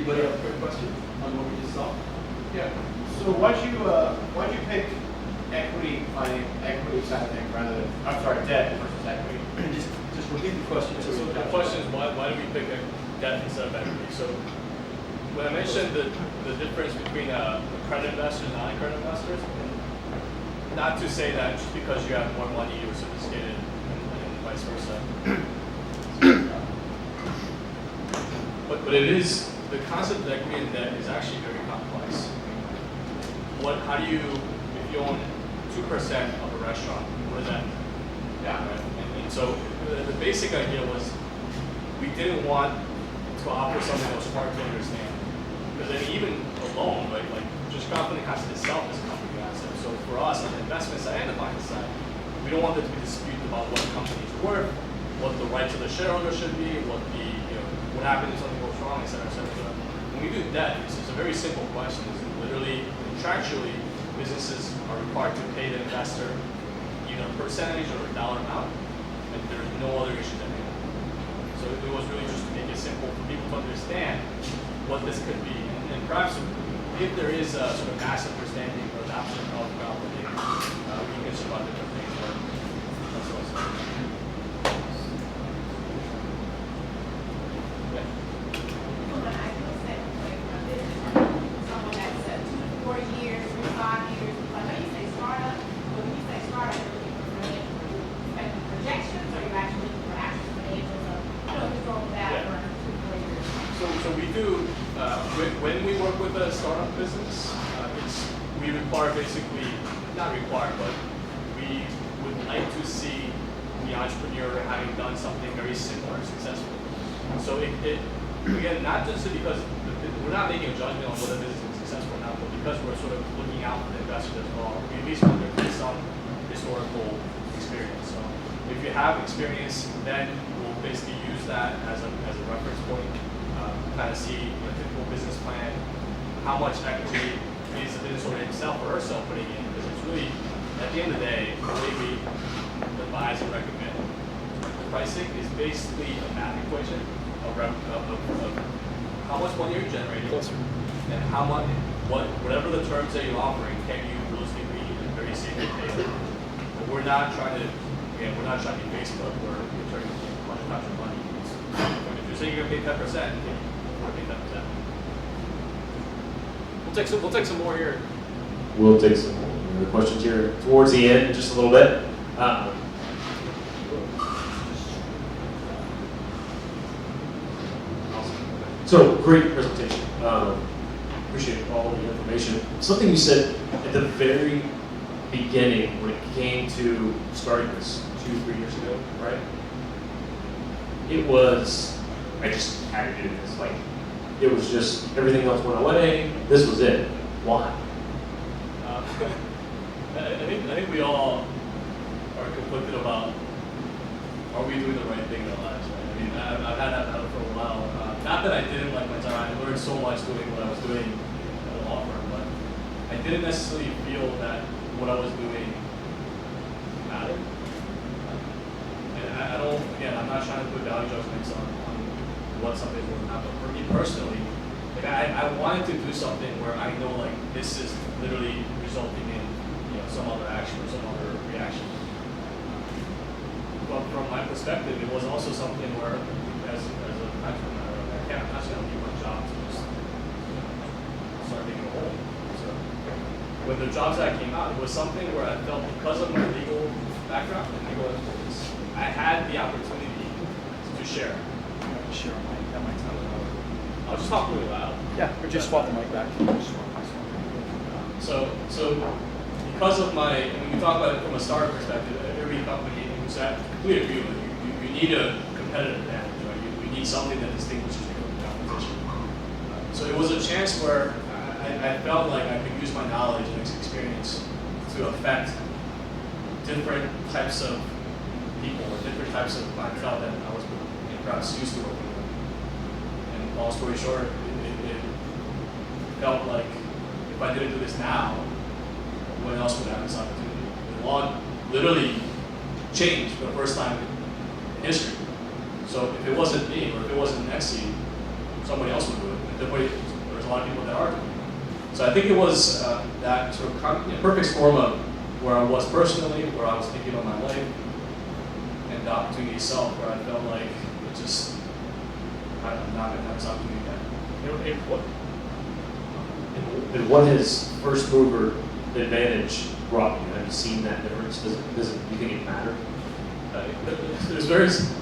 Anybody have a quick question on what we just saw? Yeah. So why'd you pick equity side of things rather than, I'm sorry, debt versus equity? Just repeat the question. So the question is why do we pick debt instead of equity? So when I mentioned the difference between accredited investors and non-accredited investors, not to say that just because you have more money you're sophisticated and vice versa. But it is, the concept of equity and debt is actually very complex. How do you, if you own 2% of a restaurant, what does that mean? Yeah. Right? And so the basic idea was we didn't want to offer something that was hard to understand. Because then even alone, right, like just crowdfunding cost itself is a company asset. So for us on the investment side and the finance side, we don't want there to be dispute about what the company is worth, what the rights of the shareholder should be, what the what happens if something goes wrong, et cetera, et cetera. So when we do debt, it's a very simple question. It's literally, contractually, businesses are required to pay the investor either a percentage or a dollar amount, and there's no other issue that they have. So it was really just to make it simple for people to understand what this could be. And perhaps if there is a sort of mass understanding or adoption of crowdfunding, we can consider about different things. But that's what I was saying. From an ideal standpoint, from this, someone that's 2 to 4 years, 3 to 5 years, I know you say startup, but when you say startup, you're looking for expected projections, or you're actually looking for actual financials of, I don't control that for 2 to 4 years. So we do, when we work with a startup business, we require basically, not require, but we would like to see the entrepreneur having done something very similar successfully. So again, not just because we're not making a judgment on whether this is successful or not, but because we're sort of looking out for the investors as well, we at least want there to be some historical experience. So if you have experience, then we'll basically use that as a reference point, kind of see a typical business plan, how much equity is the business owner himself or herself putting in, because it's really, at the end of the day, the way we advise and recommend pricing is basically a math equation of how much money you're generating and how much, whatever the terms that you're offering, can you realistically and very safely pay them. But we're not trying to, again, we're not trying to be Facebook where you're turning a bunch of money. If you're saying you're going to pay 10%, you want to pay 10%. We'll take some more here. We'll take some more questions here towards the end, just a little bit. So, great presentation. Appreciate all the information. Something you said at the very beginning when it came to starting this 2-3 years ago, right? It was, I just had to do this. Like, it was just, everything else went away. This was it. Why? I think we all are conflicted about, are we doing the right thing in our lives, right? I mean, I've had that battle for a while. Not that I didn't like my time. I learned so much doing what I was doing at a law firm, but I didn't necessarily feel that what I was doing mattered. And I don't, again, I'm not trying to put value judgments on what something's worth or not, but for me personally, like I wanted to do something where I know like this is literally resulting in some other action or some other reaction. But from my perspective, it was also something where, as a practical matter, I'm not just going to leave my job to just start making a hole. So when the jobs that came out, it was something where I felt because of my legal background and legal expertise, I had the opportunity to share. Sure, that might sound loud. I'll just talk really loud. Yeah, or just swap the mic back. So because of my, when we talk about it from a startup perspective, every company, which I completely agree with, you need a competitive advantage, right? You need something that distinguishes you from the competition. So it was a chance where I felt like I could use my knowledge and experience to affect different types of people or different types of clientele that I was perhaps used to working with. And long story short, it felt like if I didn't do this now, when else would have this opportunity? The law literally changed for the first time in history. So if it wasn't me or if it wasn't Nexi, somebody else would do it. there's a lot of people that are doing it. So I think it was that sort of perfect storm of where I was personally, where I was thinking about my life, and the opportunity itself, where I felt like it just, I'm not going to have this opportunity again. And what has first mover advantage brought you? Have you seen that difference? Do you think it matter? There's various,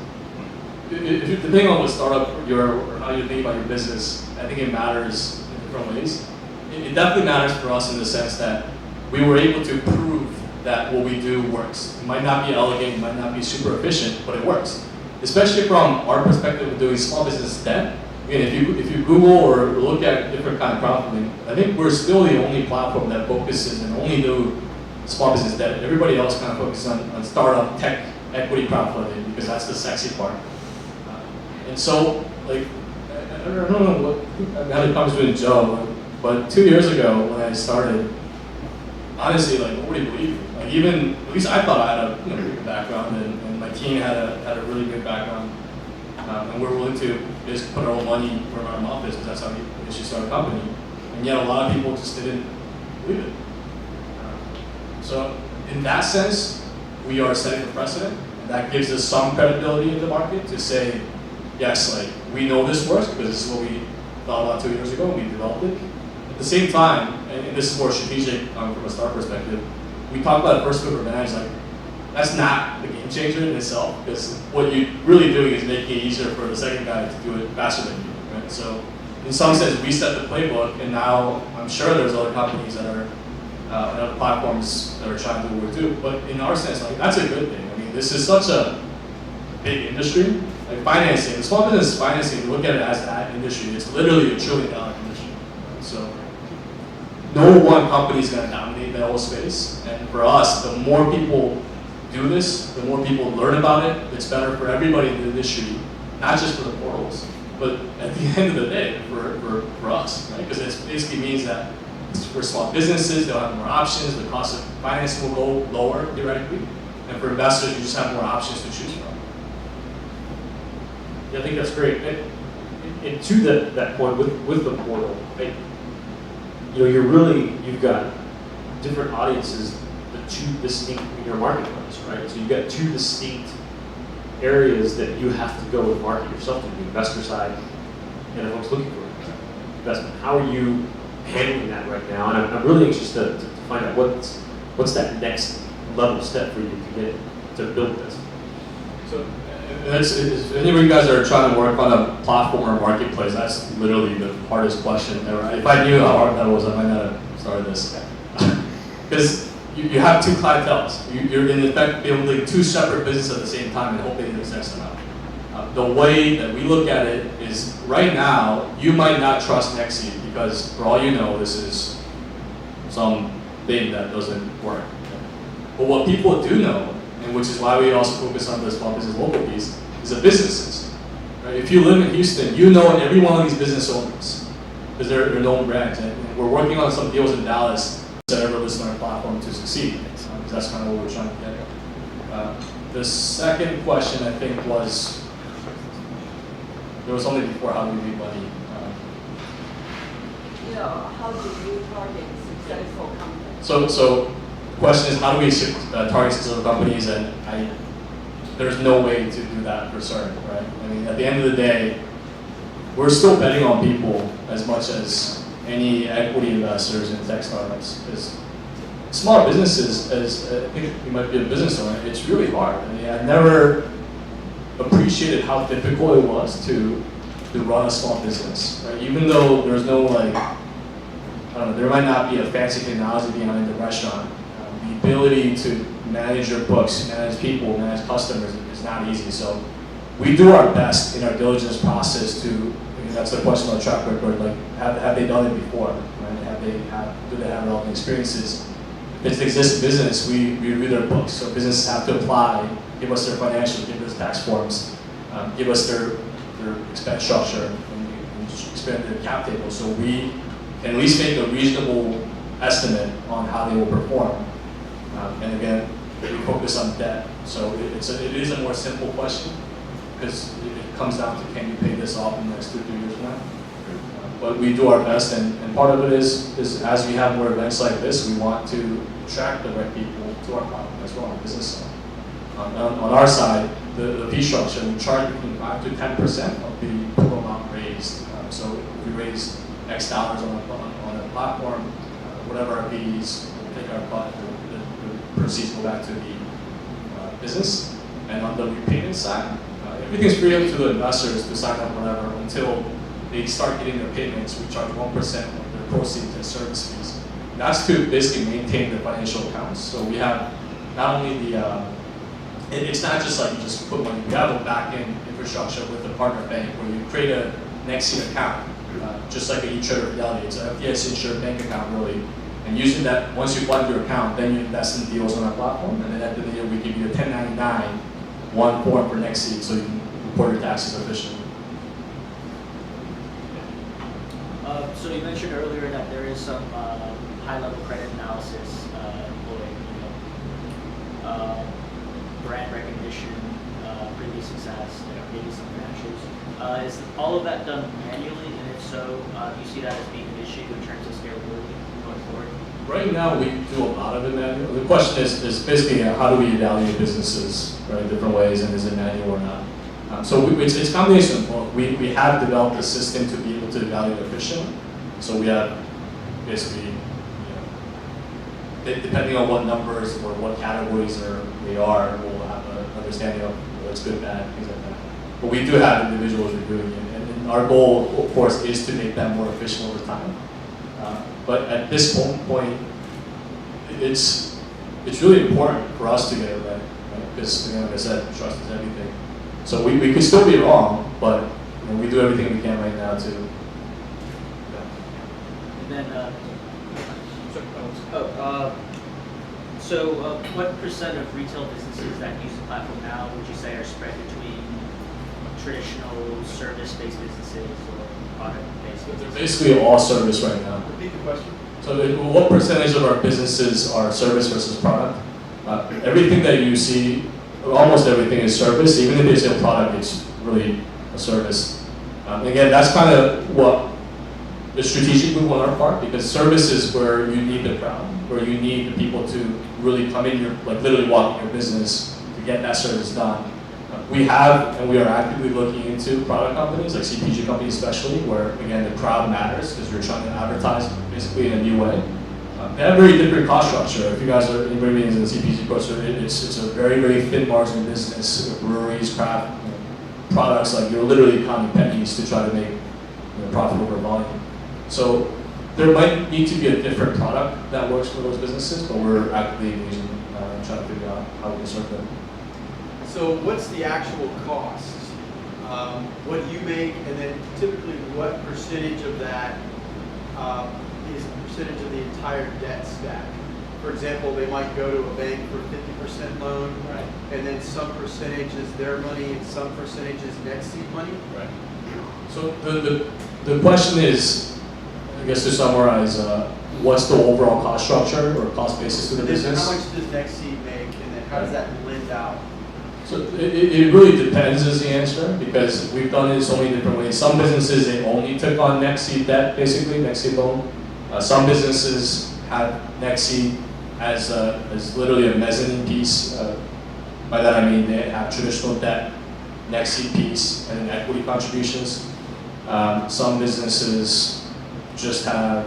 depending on what startup or how you think about your business, I think it matters in different ways. It definitely matters for us in the sense that we were able to prove that what we do works. It might not be elegant, it might not be super efficient, but it works. Especially from our perspective of doing small business debt. Again, if you Google or look at different kind of crowdfunding, I think we're still the only platform that focuses and only do small business debt. Everybody else kind of focuses on startup tech equity crowdfunding because that's the sexy part. And so, like, I don't know I had a conversation with Joe, but 2 years ago when I started, honestly, like, nobody believed me. Like, even, at least I thought I had a pretty good background, and my team had a really good background. And we're willing to just put our own money for our office because that's how we initially started a company. And yet a lot of people just didn't believe it. So in that sense, we are setting the precedent. And that gives us some credibility in the market to say, yes, like, we know this works because this is what we thought about 2 years ago and we developed it. At the same time, and this is more strategic from a start perspective, we talk about first mover advantage, like, that's not the game changer in itself, because what you're really doing is making it easier for the second guy to do it faster than you, right? So in some sense, we set the playbook, and now I'm sure there's other companies that are, and other platforms that are trying to do what we do, but in our sense, like, that's a good thing. I mean, this is such a big industry. Like financing, the small business financing, you look at it as that industry, it's literally $1 trillion industry. So no one company is going to dominate that whole space, and for us, the more people do this, the more people learn about it, it's better for everybody in the industry, not just for the portals, but at the end of the day, for us, right? Because it basically means that for small businesses, they'll have more options, the cost of financing will go lower, theoretically, and for investors, you just have more options to choose from. Yeah, I think that's great. And to that point with the portal, right? You know, you've got different audiences, the two distinct in your marketplace, right? So you've got two distinct areas that you have to go and market yourself to, the investor side and the folks looking for investment. How are you handling that right now? And I'm really anxious to find out what's that next level step for you to get to build this. So, if any of you guys are trying to work on a platform or marketplace, that's literally the hardest question ever. If I knew how hard that was, I might not have started this. Because you have two clienteles. You're in effect building two separate businesses at the same time and hoping it extends them out. The way that we look at it is, right now, you might not trust Nexi because, for all you know, this is some thing that doesn't work. But what people do know, and which is why we also focus on the small business local piece, is the businesses. Right? If you live in Houston, you know every one of these business owners because they're known brands. And we're working on some deals in Dallas to ever listen on our platform to succeed. Because that's kind of what we're trying to get. The second question, I think, was, there was something before, how do we make money? How do you target successful companies? So the question is, how do we target successful companies? And there's no way to do that for certain, right? I mean, at the end of the day, we're still betting on people as much as any equity investors in tech startups. Because small businesses, as I think you might be a business owner, it's really hard. I mean, I never appreciated how difficult it was to run a small business, right? Even though there's no, like, I don't know, there might not be a fancy technology behind the restaurant. The ability to manage your books, manage people, manage customers is not easy. So we do our best in our diligence process to, I mean, that's the question on track record, like, have they done it before, right? Do they have relevant experiences? If it's an existing business, we review their books. So businesses have to apply, give us their financials, give us tax forms, give us their expense structure, and expand their cap table. So we can at least make a reasonable estimate on how they will perform. And again, we focus on debt. So it is a more simple question because it comes down to, can you pay this off in the next 2 or 3 years from now? but we do our best, and part of it is as we have more events like this, we want to attract the right people to our platform as well on the business side. On our side, the fee structure, we charge between 5 to 10% of the total amount raised. So if we raise X dollars on a platform, whatever our fees, we'll take our cut, the proceeds go back to the business. And on the repayment side, everything's free up to the investors to sign up whatever until they start getting their payments. We charge 1% of their proceeds as service fees. And that's to basically maintain the financial accounts. So we have not only it's not just like you just put money, we have a back-end infrastructure with a partner bank where you create a Nextseed account, just like a e-trader Fidelity. It's an FDIC insured bank account really. And using that, once you fund your account, then you invest in deals on our platform. And then at the end of the year, we give you a 1099, one form for Nextseed so you can report your taxes efficiently. So you mentioned earlier that there is some high-level credit analysis employed, brand recognition, previous success, maybe some financials. Is all of that done manually? And if so, do you see that as being an issue in terms of scalability going forward? Right now, we do a lot of it manually. The question is basically how do we evaluate businesses, right, different ways, and is it manual or not? So it's a combination of both. We have developed a system to be able to evaluate efficiently. So we have basically, depending on what numbers or what categories we are, we'll have an understanding of what's good, bad, things like that. But we do have individuals reviewing it, and our goal, of course, is to make them more efficient over time. But at this point, it's really important for us to get it right? Because, like I said, trust is everything. So we could still be wrong, but we do everything we can right now to. And then, what percent of retail businesses that use the platform now would you say are spread between traditional service-based businesses or product-based They're businesses? basically all service right now. Repeat the question. So what percentage of our businesses are service versus product? Everything that you see, almost everything is service. Even if it's a product, it's really a service. Again, that's kind of what the strategic move on our part, because service is where you need the crowd, where you need the people to really come in, literally walk in your business to get that service done. We have, and we are actively looking into product companies, like CPG companies especially, where, again, the crowd matters because you're trying to advertise basically in a new way. They have very different cost structure. If you guys are anybody in the CPG culture, it's a very, very thin margin business. Breweries, craft products, like you're literally counting pennies to try to make profit over volume. So there might need to be a different product that works for those businesses, but we're actively engaging, trying to figure out how we can serve them. So what's the actual cost? What do you make, and then typically what percentage of that is a percentage of the entire debt stack? For example, they might go to a bank for 50% loan, Right. and then some percentage is their money and some percentage is Nextseed money? Right. So the question is, I guess to summarize, what's the overall cost structure or cost basis to the And then business? how much does Nextseed make, and then how does that blend out? So it really depends is the answer, because we've done it so many different ways. Some businesses, they only took on Nextseed debt, basically, Nextseed loan. Some businesses have Nextseed as literally a mezzanine piece. By that I mean they have traditional debt, Nextseed piece, and equity contributions. Some businesses just have,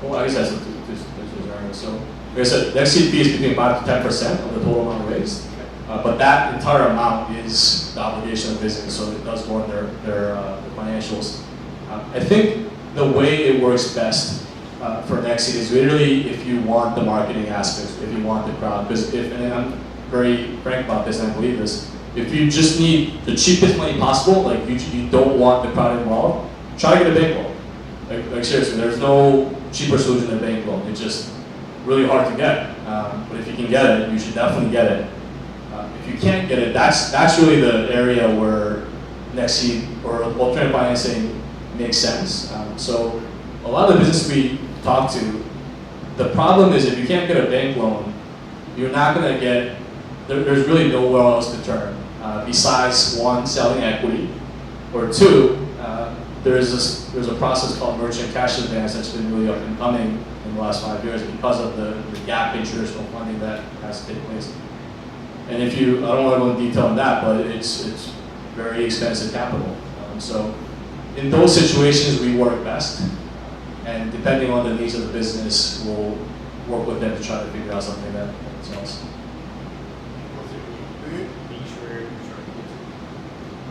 well, I guess that's so. Like I said, Nextseed fee is between 5 to 10% of the total amount raised. But that entire amount is the obligation of the business, so it does go on their financials. I think the way it works best for Nextseed is literally if you want the marketing aspects, if you want the crowd. Because and I'm very frank about this, and I believe this, if you just need the cheapest money possible, like you don't want the crowd involved, try to get a bank loan. Like seriously, there's no cheaper solution than a bank loan. It's just really hard to get. But if you can get it, you should definitely get it. If you can't get it, that's really the area where Nextseed or alternative financing makes sense. So a lot of the business we talk to, the problem is if you can't get a bank loan, you're not going to get, there's really nowhere else to turn besides one, selling equity, or two, there's a process called merchant cash advance that's been really up and coming in the last 5 years because of the gap in traditional funding that has taken place. And I don't want to go into detail on that, but it's very expensive capital. So in those situations, we work best. And depending on the needs of the business, we'll work with them to try to figure out something that sells.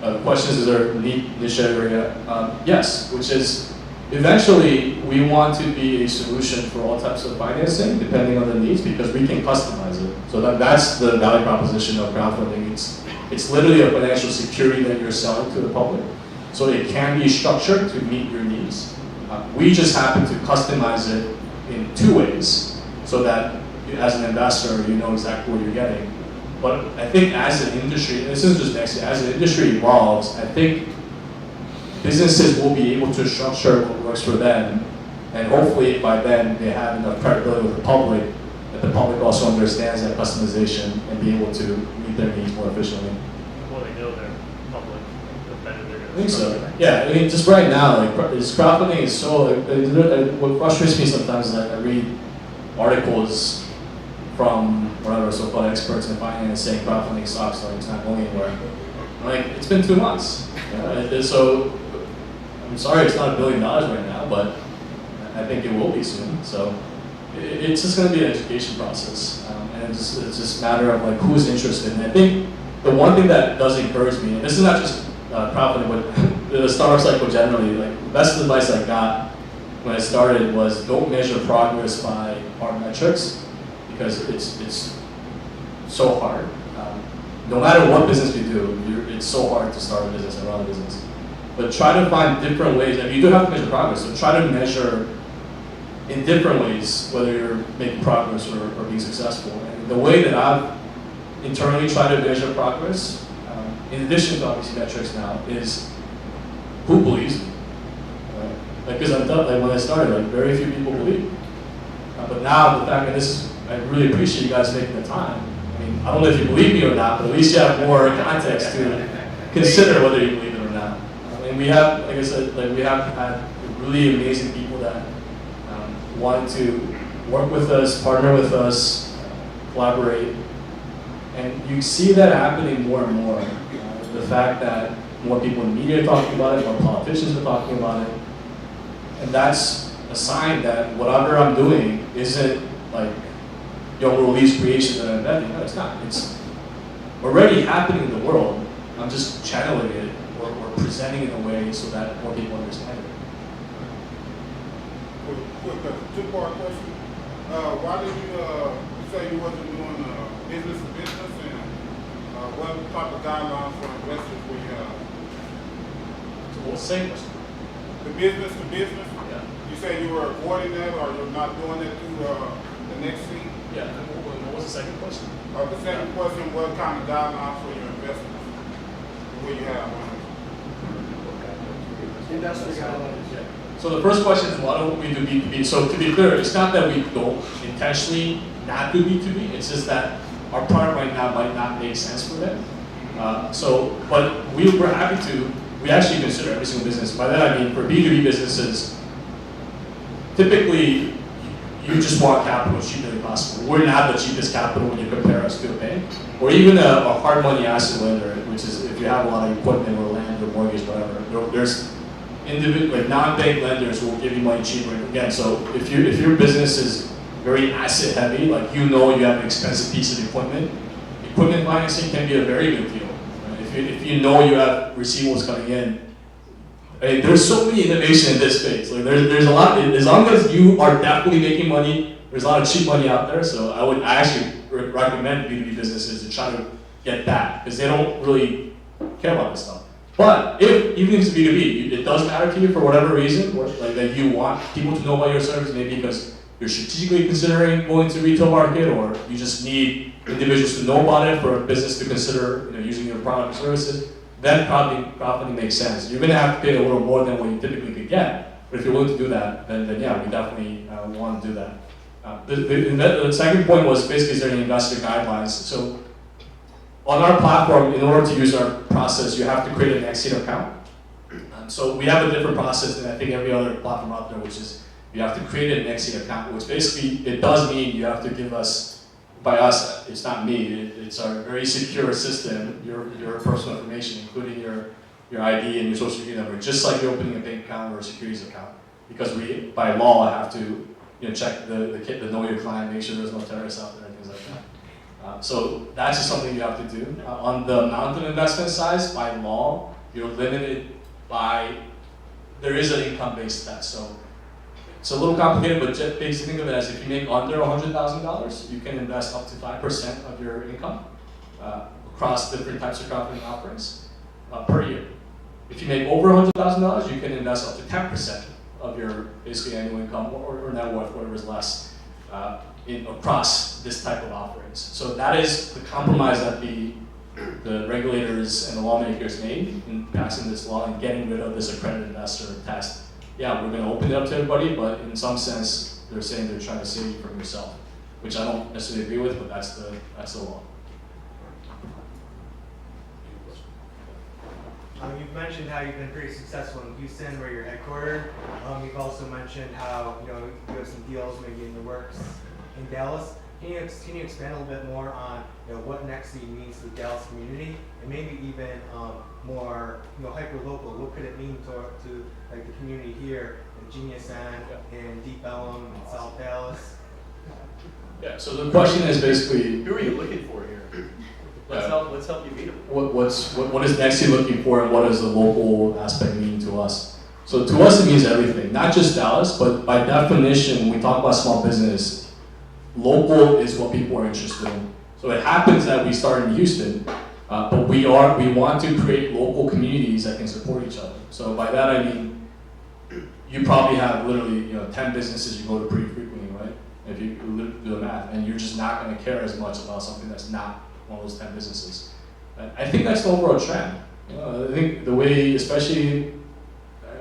The question is there a niche area? Yes, which is eventually we want to be a solution for all types of financing, depending on the needs, because we can customize it. So that's the value proposition of crowdfunding. It's literally a financial security that you're selling to the public. So it can be structured to meet your needs. We just happen to customize it in 2 ways, so that as an investor, you know exactly what you're getting. But I think as an industry, this is just next year, as an industry evolves, I think businesses will be able to structure what works for them, and hopefully by then they have enough credibility with the public that the public also understands that customization and be able to meet their needs more efficiently. The more they know their public, the better they're going to. I think so. Yeah, I mean, just right now, like this crowdfunding is so. What frustrates me sometimes is I read articles from whatever so-called experts in finance saying crowdfunding sucks, like it's not going anywhere. Like it's been 2 months. So I'm sorry, it's not $1 billion right now, but I think it will be soon. So it's just going to be an education process, and it's just a matter of like who's interested. And I think the one thing that does encourage me, and this is not just crowdfunding, but the startup cycle generally, like the best advice I got when I started was don't measure progress by hard metrics, because it's so hard. No matter what business you do, it's so hard to start a business and run a business. But try to find different ways. I mean, you do have to measure progress, so try to measure in different ways whether you're making progress or being successful. And the way that I've internally tried to measure progress, in addition to obviously metrics now, is who believes me. Right? Like, because I thought, like when I started, like very few people believe. But now the fact that I really appreciate you guys making the time. I mean, I don't know if you believe me or not, but at least you have more context to consider whether you believe it or not. And we have, like I said, like we have had really amazing people that want to work with us, partner with us, collaborate. And you see that happening more and more. The fact that more people in the media are talking about it, more politicians are talking about it. And that's a sign that whatever I'm doing isn't like Younggro Lee's creation that I'm inventing. No, it's not. It's already happening in the world. I'm just channeling it or presenting it in a way so that more people understand it. Quick, 2-part question. Why did you say you wasn't doing business to business, and what type of guidelines for investors were you have? So what's the same question? The business to business? Yeah. You say you were avoiding that, or you're not doing it through the next seat? Yeah. And what was the second question? The second question, what kind of guidelines for your investors will you have? Investor guidelines. Yeah. So the first question is why don't we do B2B? So to be clear, it's not that we don't intentionally not do B2B, it's just that our product right now might not make sense for them. But we're happy to, we actually consider every single business. By that I mean for B2B businesses, typically you just want capital as cheap as possible. We're not the cheapest capital when you compare us to a bank, or even a hard money asset lender, which is if you have a lot of equipment or land or mortgage, whatever. There's individual, like non-bank lenders who will give you money cheaper. Again, so if your business is very asset heavy, like you have an expensive piece of equipment financing can be a very good deal. Right? If you know you have receivables coming in, I mean, there's so many innovation in this space. Like there's a lot. As long as you are definitely making money, there's a lot of cheap money out there. So I actually recommend B2B businesses to try to get that because they don't really care about this stuff. But even if it's B2B, it does matter to you for whatever reason, or like that you want people to know about your service, maybe because you're strategically considering going to retail market, or you just need individuals to know about it for a business to consider using your product or services, then crowdfunding makes sense. You're going to have to pay a little more than what you typically could get, but if you're willing to do that, then yeah, we definitely want to do that. The second point was basically is there any investor guidelines? So on our platform, in order to use our process, you have to create an Exit account. So we have a different process than I think every other platform out there, which is you have to create an Nexi account, which basically, it does mean you have to give us, by us, it's not me, it's our very secure system, your personal information, including your ID and your social security number, just like you're opening a bank account or a securities account. Because we, by law, have to check the know your client, make sure there's no terrorists out there and things like that. So that's just something you have to do. On the amount of investment size, by law, you're limited by, there is an income-based test. So it's a little complicated, but just basically think of it as if you make under $100,000, you can invest up to 5% of your income across different types of crowdfunding offerings per year. If you make over $100,000, you can invest up to 10% of your basically annual income or net worth, whatever is less, across this type of offerings. So that is the compromise that the regulators and the lawmakers made in passing this law and getting rid of this accredited investor test. Yeah, we're going to open it up to everybody, but in some sense, they're saying they're trying to save you from yourself, which I don't necessarily agree with, but that's the law. You've mentioned how you've been pretty successful in Houston, where you're headquartered. You've also mentioned how you have some deals maybe in the works in Dallas. Can you expand a little bit more on what Nexi means to the Dallas community, and maybe even more hyper local? What could it mean to like the community here in GeniusDen, in Deep Ellum, in South Dallas? Yeah. So the question is basically, Who are you looking for here? Let's help you meet them. what is Nexi looking for, and what does the local aspect mean to us? So to us, it means everything, not just Dallas, but by definition, when we talk about small business, local is what people are interested in. So it happens that we started in Houston, but we want to create local communities that can support each other. So by that I mean, you probably have literally 10 businesses you go to pretty frequently, right? If you do the math, and you're just not going to care as much about something that's not one of those 10 businesses. I think that's the overall trend. I think the way, especially,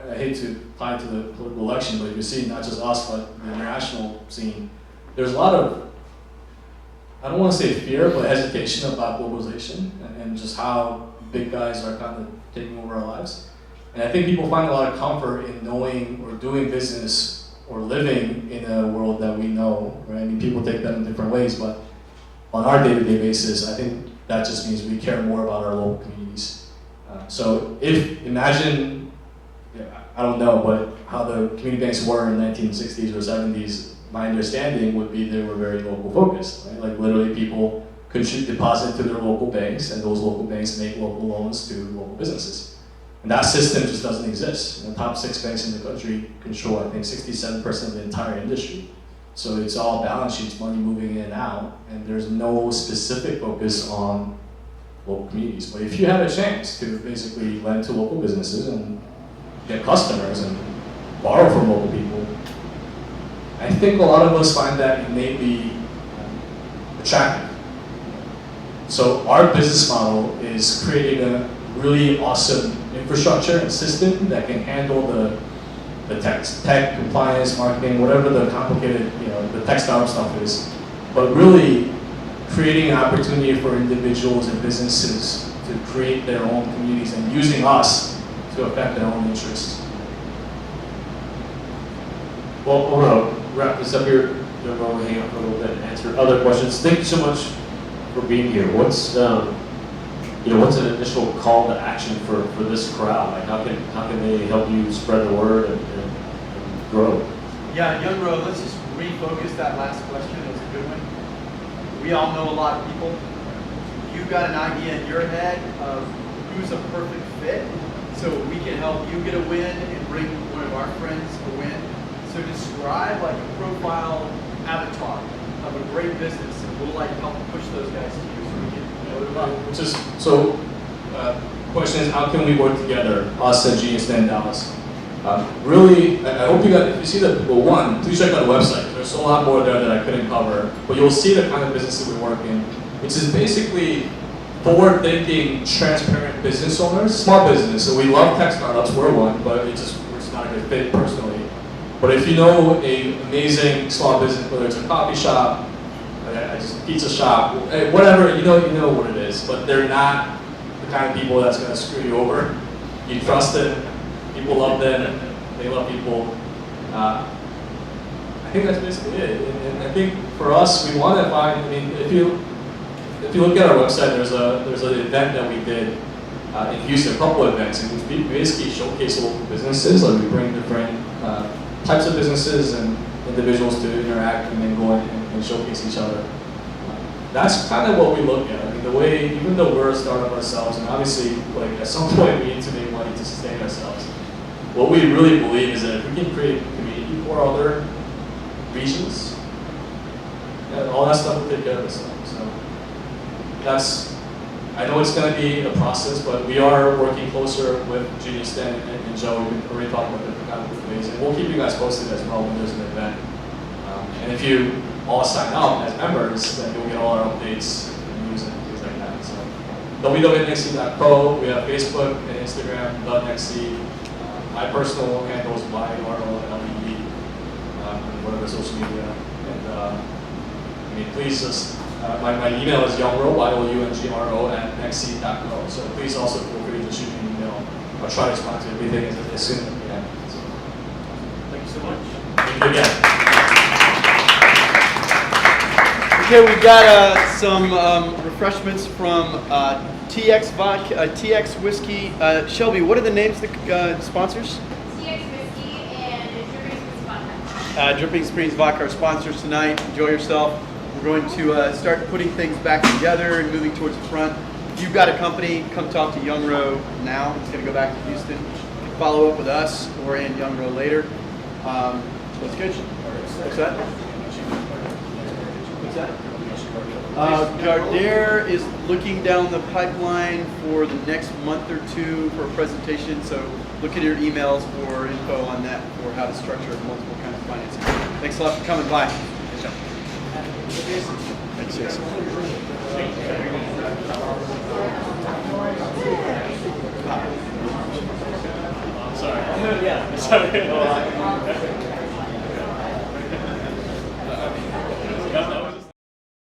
I hate to tie it to the political election, but you're seeing not just us, but the international scene. There's a lot of, I don't want to say fear, but hesitation about globalization and just how big guys are kind of taking over our lives. And I think people find a lot of comfort in knowing or doing business or living in a world that we know, right? I mean, people take that in different ways, but on our day-to-day basis, I think that just means we care more about our local communities. So imagine, I don't know, but how the community banks were in the 1960s or 70s, my understanding would be they were very local focused, right? Like literally people could deposit to their local banks, and those local banks make local loans to local businesses. And that system just doesn't exist. The top 6 banks in the country control, I think, 67% of the entire industry. So it's all balance sheets, money moving in and out, and there's no specific focus on local communities. But if you had a chance to basically lend to local businesses and get customers and borrow from local people, I think a lot of us find that innately attractive. So our business model is creating a really awesome infrastructure and system that can handle the tech, compliance, marketing, whatever the complicated, the tech startup stuff is, but really creating an opportunity for individuals and businesses to create their own communities and using us to affect their own interests. Well, I want to wrap this up here. We'll hang out for a little bit and answer other questions. Thank you so much for being here. What's what's an initial call to action for this crowd? Like how can they help you spread the word and grow? Yeah, Younggro, let's just refocus that last question. It was a good one. We all know a lot of people. You've got an idea in your head of who's a perfect fit, so we can help you get a win and bring one of our friends a win. So describe like a profile avatar of a great business, and we'll help push those guys to you so we can know them. Question is, how can we work together, us at GeniusDen Dallas? Really, I hope if you see one, please check out the website. There's a lot more there that I couldn't cover, but you'll see the kind of businesses we work in, which is basically forward-thinking, transparent business owners, small business. So we love tech startups, we're one, but it's not a good fit personally. But if you know an amazing small business, whether it's a coffee shop, a pizza shop, whatever, you know what it is, but they're not the kind of people that's going to screw you over. You trust them, People love them, they love people. I think that's basically it. And I think for us, we want to find. I mean, if you look at our website, there's an event that we did in Houston, a couple of events, in which we basically showcase local businesses. Like we bring different types of businesses and individuals to interact and then go in and showcase each other. That's kind of what we look at. I mean, the way, even though we're a startup ourselves, and obviously, like at some point we need to make money to sustain ourselves. What we really believe is that if we can create community for other regions, all that stuff will take care of itself. So that's, I know it's going to be a process, but we are working closer with GeniusDen and Joe. We've been already talking about different kind of ways, and we'll keep you guys posted as well when there's an event. And if you all sign up as members, then you'll get all our updates and news and things like that. So www.nextseed.co, we have Facebook and Instagram, .nextseed. My personal handle is YROLED, whatever social media. And I mean, please just, my email is Younggro, YOUNGRO @nextseed.co. So please also feel free to shoot me an email. I'll try to respond to everything as soon as we can. So, thank you so much. Thank you again. Okay, we've got some refreshments from TX Vodka, TX Whiskey. Shelby, what are the names of the sponsors? TX Whiskey and Dripping Springs Vodka. Dripping Springs Vodka are sponsors tonight. Enjoy yourself. We're going to start putting things back together and moving towards the front. If you've got a company, come talk to Younggro now. It's going to go back to Houston. Follow up with us or in Younggro later. What's good? What's that? What's that? Gardere is looking down the pipeline for the next month or two for a presentation, so look at your emails for info on that, for how to structure multiple kinds of financing. Thanks a lot for coming by. Thanks, Jason. Sorry. Yeah. Sorry.